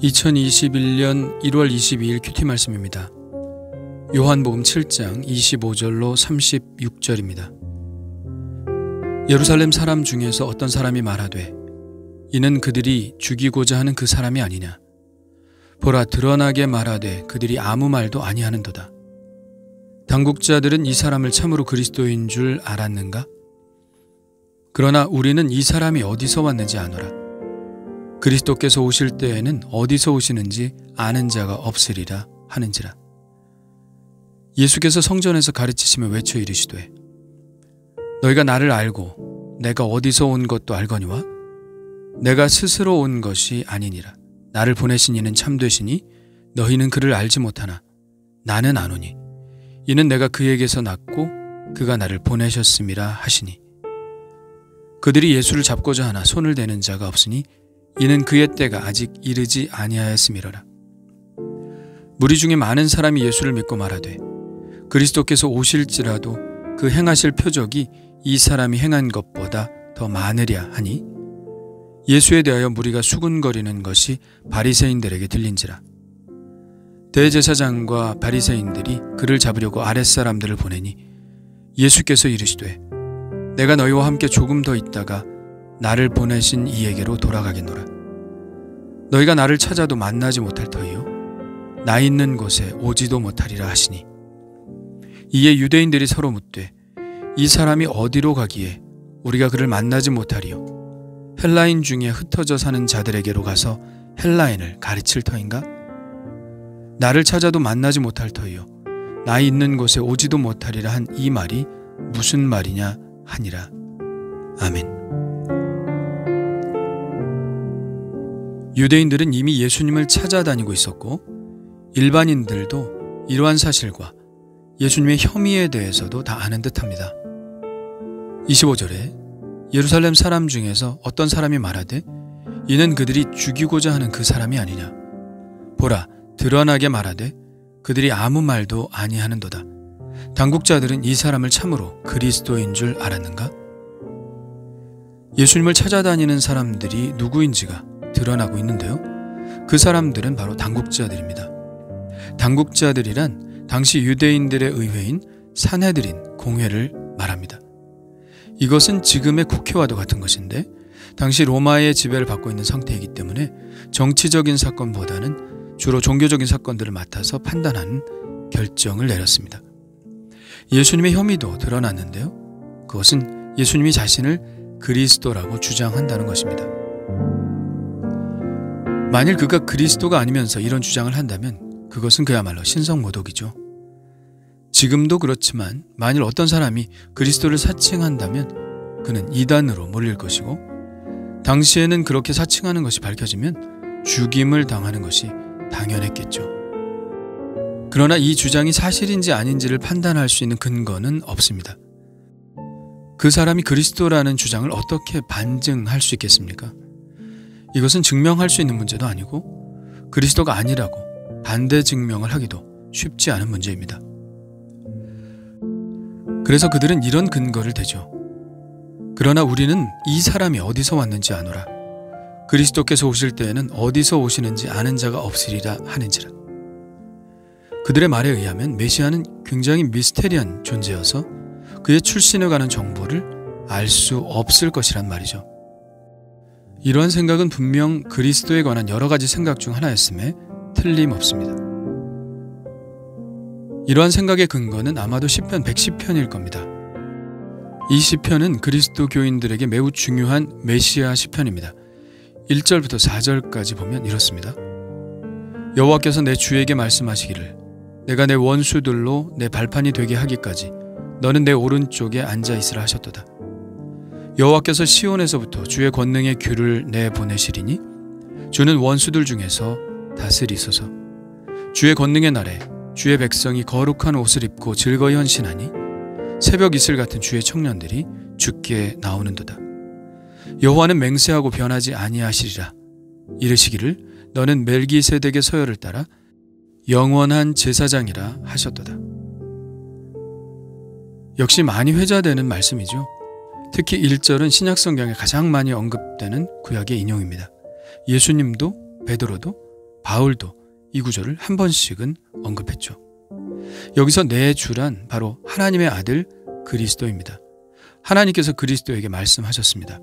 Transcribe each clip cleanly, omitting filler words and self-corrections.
2021년 1월 22일 큐티 말씀입니다. 요한복음 7장 25절로 36절입니다. 예루살렘 사람 중에서 어떤 사람이 말하되 이는 그들이 죽이고자 하는 그 사람이 아니냐. 보라, 드러나게 말하되 그들이 아무 말도 아니하는도다. 당국자들은 이 사람을 참으로 그리스도인 줄 알았는가? 그러나 우리는 이 사람이 어디서 왔는지 아노라. 그리스도께서 오실 때에는 어디서 오시는지 아는 자가 없으리라 하는지라. 예수께서 성전에서 가르치시며 외쳐 이르시되 너희가 나를 알고 내가 어디서 온 것도 알거니와 내가 스스로 온 것이 아니니라. 나를 보내신 이는 참되시니 너희는 그를 알지 못하나 나는 아노니 이는 내가 그에게서 났고 그가 나를 보내셨음이라 하시니. 그들이 예수를 잡고자 하나 손을 대는 자가 없으니 이는 그의 때가 아직 이르지 아니하였음이로라. 무리 중에 많은 사람이 예수를 믿고 말하되 그리스도께서 오실지라도 그 행하실 표적이 이 사람이 행한 것보다 더 많으랴 하니 예수에 대하여 무리가 수군거리는 것이 바리새인들에게 들린지라. 대제사장과 바리새인들이 그를 잡으려고 아랫사람들을 보내니 예수께서 이르시되 내가 너희와 함께 조금 더 있다가 나를 보내신 이에게로 돌아가겠노라. 너희가 나를 찾아도 만나지 못할 터이요 나 있는 곳에 오지도 못하리라 하시니. 이에 유대인들이 서로 묻되 이 사람이 어디로 가기에 우리가 그를 만나지 못하리요? 헬라인 중에 흩어져 사는 자들에게로 가서 헬라인을 가르칠 터인가? 나를 찾아도 만나지 못할 터이요 나 있는 곳에 오지도 못하리라 한 이 말이 무슨 말이냐 하니라. 아멘. 유대인들은 이미 예수님을 찾아다니고 있었고 일반인들도 이러한 사실과 예수님의 혐의에 대해서도 다 아는 듯합니다. 25절에 예루살렘 사람 중에서 어떤 사람이 말하되 이는 그들이 죽이고자 하는 그 사람이 아니냐. 보라, 드러나게 말하되 그들이 아무 말도 아니하는도다. 당국자들은 이 사람을 참으로 그리스도인 줄 알았는가? 예수님을 찾아다니는 사람들이 누구인지가 드러나고 있는데요. 그 사람들은 바로 당국자들입니다. 당국자들이란 당시 유대인들의 의회인 산헤드린 공회를 말합니다. 이것은 지금의 국회와도 같은 것인데 당시 로마의 지배를 받고 있는 상태이기 때문에 정치적인 사건보다는 주로 종교적인 사건들을 맡아서 판단하는 결정을 내렸습니다. 예수님의 혐의도 드러났는데요. 그것은 예수님이 자신을 그리스도라고 주장한다는 것입니다. 만일 그가 그리스도가 아니면서 이런 주장을 한다면 그것은 그야말로 신성모독이죠. 지금도 그렇지만 만일 어떤 사람이 그리스도를 사칭한다면 그는 이단으로 몰릴 것이고 당시에는 그렇게 사칭하는 것이 밝혀지면 죽임을 당하는 것이 당연했겠죠. 그러나 이 주장이 사실인지 아닌지를 판단할 수 있는 근거는 없습니다. 그 사람이 그리스도라는 주장을 어떻게 반증할 수 있겠습니까? 이것은 증명할 수 있는 문제도 아니고 그리스도가 아니라고 반대 증명을 하기도 쉽지 않은 문제입니다. 그래서 그들은 이런 근거를 대죠. 그러나 우리는 이 사람이 어디서 왔는지 아노라. 그리스도께서 오실 때에는 어디서 오시는지 아는 자가 없으리라 하는지라. 그들의 말에 의하면 메시아는 굉장히 미스테리한 존재여서 그의 출신에 관한 정보를 알 수 없을 것이란 말이죠. 이러한 생각은 분명 그리스도에 관한 여러 가지 생각 중 하나였음에 틀림없습니다. 이러한 생각의 근거는 아마도 시편 110편일 겁니다. 이 시편은 그리스도 교인들에게 매우 중요한 메시아 시편입니다. 1절부터 4절까지 보면 이렇습니다. 여호와께서 내 주에게 말씀하시기를 내가 내 원수들로 내 발판이 되게 하기까지 너는 내 오른쪽에 앉아 있으라 하셨도다. 여호와께서 시온에서부터 주의 권능의 귤을 내보내시리니 주는 원수들 중에서 다스리소서. 주의 권능의 날에 주의 백성이 거룩한 옷을 입고 즐거이 헌신하니 새벽 이슬 같은 주의 청년들이 주께 나오는도다. 여호와는 맹세하고 변하지 아니하시리라. 이르시기를 너는 멜기세덱의 서열을 따라 영원한 제사장이라 하셨도다. 역시 많이 회자되는 말씀이죠. 특히 1절은 신약성경에 가장 많이 언급되는 구약의 인용입니다. 예수님도 베드로도 바울도 이 구절을 한 번씩은 언급했죠. 여기서 내 주란 바로 하나님의 아들 그리스도입니다. 하나님께서 그리스도에게 말씀하셨습니다.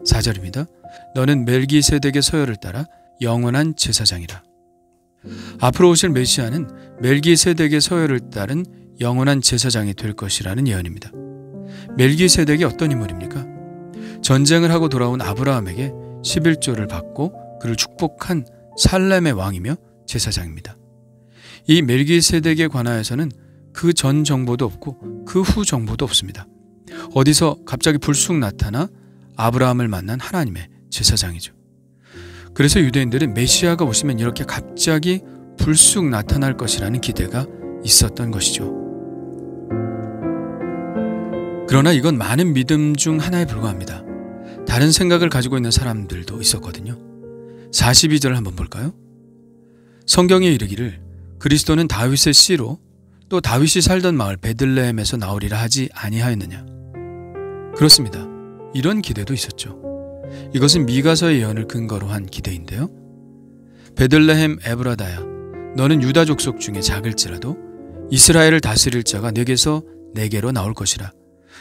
4절입니다. 너는 멜기세덱의 서열을 따라 영원한 제사장이라. 앞으로 오실 메시아는 멜기세덱의 서열을 따른 영원한 제사장이 될 것이라는 예언입니다. 멜기세덱이 어떤 인물입니까? 전쟁을 하고 돌아온 아브라함에게 11조를 받고 그를 축복한 살렘의 왕이며 제사장입니다. 이 멜기세덱에 관하여서는 그 전 정보도 없고 그 후 정보도 없습니다. 어디서 갑자기 불쑥 나타나 아브라함을 만난 하나님의 제사장이죠. 그래서 유대인들은 메시아가 오시면 이렇게 갑자기 불쑥 나타날 것이라는 기대가 있었던 것이죠. 그러나 이건 많은 믿음 중 하나에 불과합니다. 다른 생각을 가지고 있는 사람들도 있었거든요. 42절을 한번 볼까요? 성경에 이르기를 그리스도는 다윗의 씨로 또 다윗이 살던 마을 베들레헴에서 나오리라 하지 아니하였느냐. 그렇습니다. 이런 기대도 있었죠. 이것은 미가서의 예언을 근거로 한 기대인데요. 베들레헴 에브라다야, 너는 유다 족속 중에 작을지라도 이스라엘을 다스릴 자가 내게서 내게로 나올 것이라.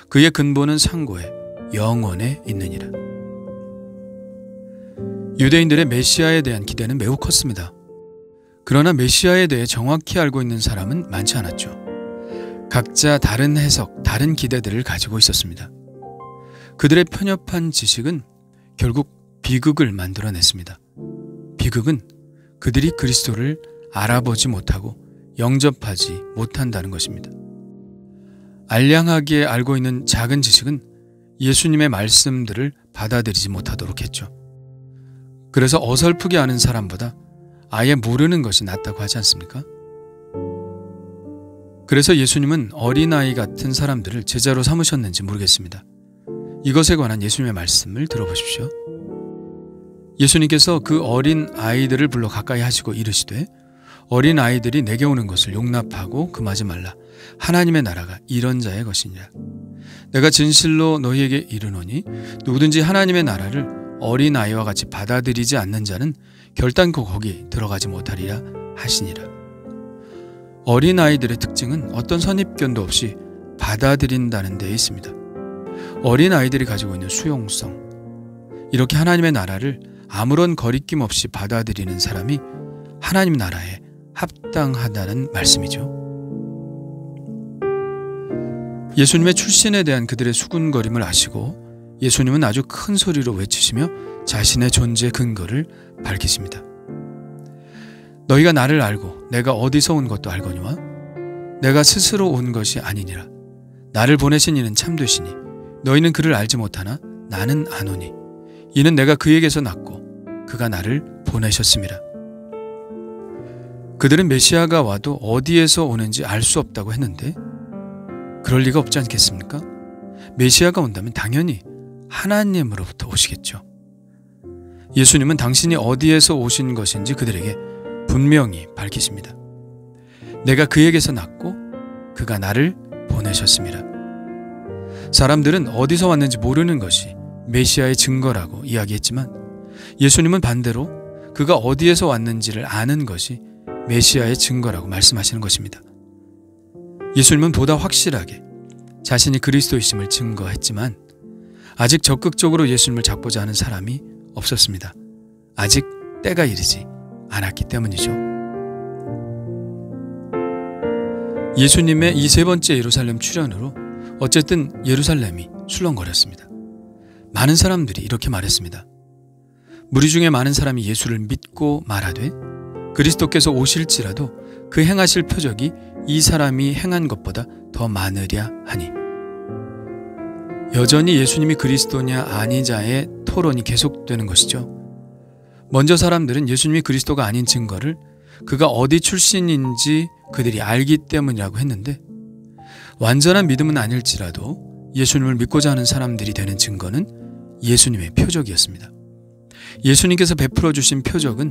그의 근본은 상고에 영원에 있느니라. 유대인들의 메시아에 대한 기대는 매우 컸습니다. 그러나 메시아에 대해 정확히 알고 있는 사람은 많지 않았죠. 각자 다른 해석, 다른 기대들을 가지고 있었습니다. 그들의 편협한 지식은 결국 비극을 만들어냈습니다. 비극은 그들이 그리스도를 알아보지 못하고 영접하지 못한다는 것입니다. 알량하게 알고 있는 작은 지식은 예수님의 말씀들을 받아들이지 못하도록 했죠. 그래서 어설프게 아는 사람보다 아예 모르는 것이 낫다고 하지 않습니까? 그래서 예수님은 어린아이 같은 사람들을 제자로 삼으셨는지 모르겠습니다. 이것에 관한 예수님의 말씀을 들어보십시오. 예수님께서 그 어린 아이들을 불러 가까이 하시고 이르시되 어린 아이들이 내게 오는 것을 용납하고 금하지 말라. 하나님의 나라가 이런 자의 것이니라. 내가 진실로 너희에게 이르노니 누구든지 하나님의 나라를 어린 아이와 같이 받아들이지 않는 자는 결단코 거기 들어가지 못하리라 하시니라. 어린 아이들의 특징은 어떤 선입견도 없이 받아들인다는 데에 있습니다. 어린 아이들이 가지고 있는 수용성, 이렇게 하나님의 나라를 아무런 거리낌 없이 받아들이는 사람이 하나님 나라에 합당하다는 말씀이죠. 예수님의 출신에 대한 그들의 수군거림을 아시고 예수님은 아주 큰 소리로 외치시며 자신의 존재 근거를 밝히십니다. 너희가 나를 알고 내가 어디서 온 것도 알거니와 내가 스스로 온 것이 아니니라. 나를 보내신 이는 참되시니 너희는 그를 알지 못하나 나는 아노니 이는 내가 그에게서 났고 그가 나를 보내셨음이라. 그들은 메시아가 와도 어디에서 오는지 알 수 없다고 했는데 그럴 리가 없지 않겠습니까? 메시아가 온다면 당연히 하나님으로부터 오시겠죠. 예수님은 당신이 어디에서 오신 것인지 그들에게 분명히 밝히십니다. 내가 그에게서 났고 그가 나를 보내셨습니다. 사람들은 어디서 왔는지 모르는 것이 메시아의 증거라고 이야기했지만 예수님은 반대로 그가 어디에서 왔는지를 아는 것이 메시아의 증거라고 말씀하시는 것입니다. 예수님은 보다 확실하게 자신이 그리스도이심을 증거했지만 아직 적극적으로 예수님을 잡고자 하는 사람이 없었습니다. 아직 때가 이르지 않았기 때문이죠. 예수님의 이 세 번째 예루살렘 출현으로 어쨌든 예루살렘이 술렁거렸습니다. 많은 사람들이 이렇게 말했습니다. 무리 중에 많은 사람이 예수를 믿고 말하되 그리스도께서 오실지라도 그 행하실 표적이 이 사람이 행한 것보다 더 많으랴 하니. 여전히 예수님이 그리스도냐 아니냐의 토론이 계속되는 것이죠. 먼저 사람들은 예수님이 그리스도가 아닌 증거를 그가 어디 출신인지 그들이 알기 때문이라고 했는데 완전한 믿음은 아닐지라도 예수님을 믿고자 하는 사람들이 되는 증거는 예수님의 표적이었습니다. 예수님께서 베풀어 주신 표적은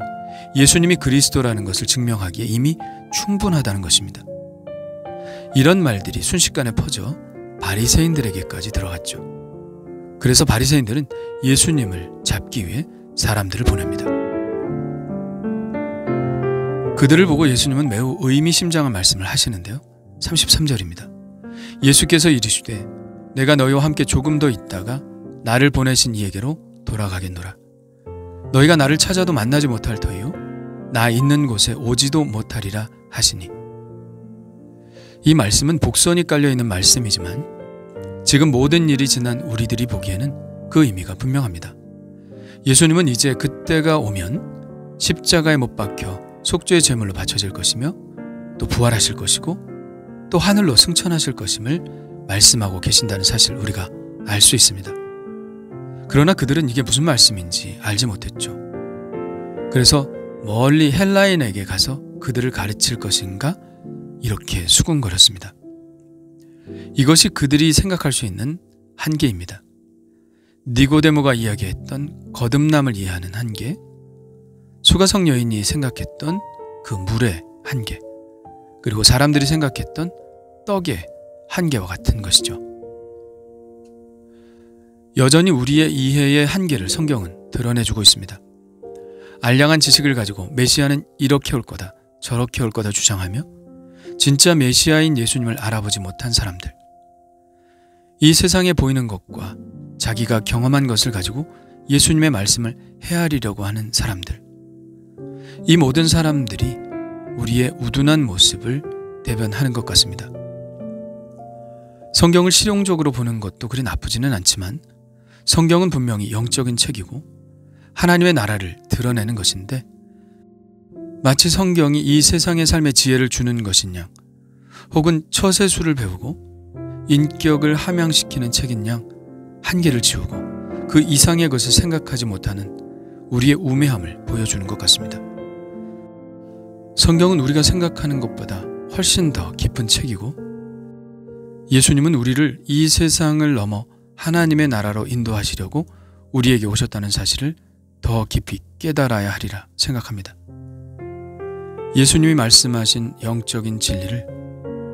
예수님이 그리스도라는 것을 증명하기에 이미 충분하다는 것입니다. 이런 말들이 순식간에 퍼져 바리새인들에게까지 들어갔죠. 그래서 바리새인들은 예수님을 잡기 위해 사람들을 보냅니다. 그들을 보고 예수님은 매우 의미심장한 말씀을 하시는데요. 33절입니다. 예수께서 이르시되 내가 너희와 함께 조금 더 있다가 나를 보내신 이에게로 돌아가겠노라. 너희가 나를 찾아도 만나지 못할 터이요 나 있는 곳에 오지도 못하리라 하시니. 이 말씀은 복선이 깔려있는 말씀이지만 지금 모든 일이 지난 우리들이 보기에는 그 의미가 분명합니다. 예수님은 이제 그때가 오면 십자가에 못 박혀 속죄의 제물로 바쳐질 것이며 또 부활하실 것이고 또 하늘로 승천하실 것임을 말씀하고 계신다는 사실을 우리가 알 수 있습니다. 그러나 그들은 이게 무슨 말씀인지 알지 못했죠. 그래서 멀리 헬라인에게 가서 그들을 가르칠 것인가 이렇게 수군거렸습니다. 이것이 그들이 생각할 수 있는 한계입니다. 니고데모가 이야기했던 거듭남을 이해하는 한계, 수가성 여인이 생각했던 그 물의 한계, 그리고 사람들이 생각했던 떡의 한계와 같은 것이죠. 여전히 우리의 이해의 한계를 성경은 드러내주고 있습니다. 알량한 지식을 가지고 메시아는 이렇게 올 거다, 저렇게 올 거다 주장하며 진짜 메시아인 예수님을 알아보지 못한 사람들, 이 세상에 보이는 것과 자기가 경험한 것을 가지고 예수님의 말씀을 헤아리려고 하는 사람들, 이 모든 사람들이 우리의 우둔한 모습을 대변하는 것 같습니다. 성경을 실용적으로 보는 것도 그리 나쁘지는 않지만 성경은 분명히 영적인 책이고 하나님의 나라를 드러내는 것인데 마치 성경이 이 세상의 삶의 지혜를 주는 것인 양 혹은 처세술을 배우고 인격을 함양시키는 책인 양 한계를 지우고 그 이상의 것을 생각하지 못하는 우리의 우매함을 보여주는 것 같습니다. 성경은 우리가 생각하는 것보다 훨씬 더 깊은 책이고 예수님은 우리를 이 세상을 넘어 하나님의 나라로 인도하시려고 우리에게 오셨다는 사실을 더 깊이 깨달아야 하리라 생각합니다. 예수님이 말씀하신 영적인 진리를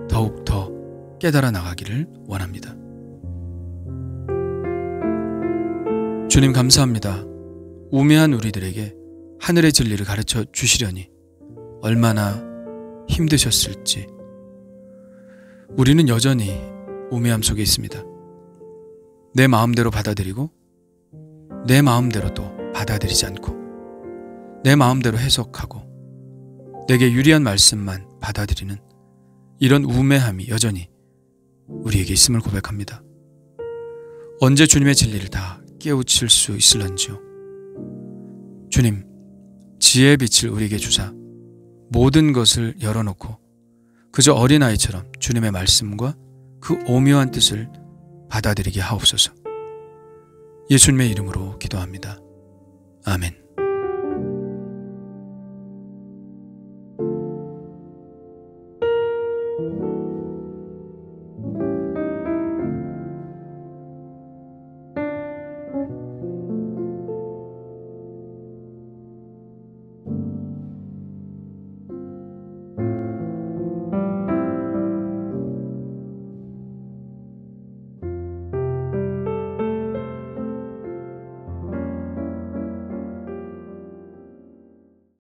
더욱더 깨달아 나가기를 원합니다. 주님 감사합니다. 우매한 우리들에게 하늘의 진리를 가르쳐 주시려니 얼마나 힘드셨을지. 우리는 여전히 우매함 속에 있습니다. 내 마음대로 받아들이고 내 마음대로 또 받아들이지 않고 내 마음대로 해석하고 내게 유리한 말씀만 받아들이는 이런 우매함이 여전히 우리에게 있음을 고백합니다. 언제 주님의 진리를 다 깨우칠 수 있을런지요. 주님, 지혜의 빛을 우리에게 주사 모든 것을 열어놓고 그저 어린아이처럼 주님의 말씀과 그 오묘한 뜻을 받아들이게 하옵소서. 예수님의 이름으로 기도합니다. 아멘.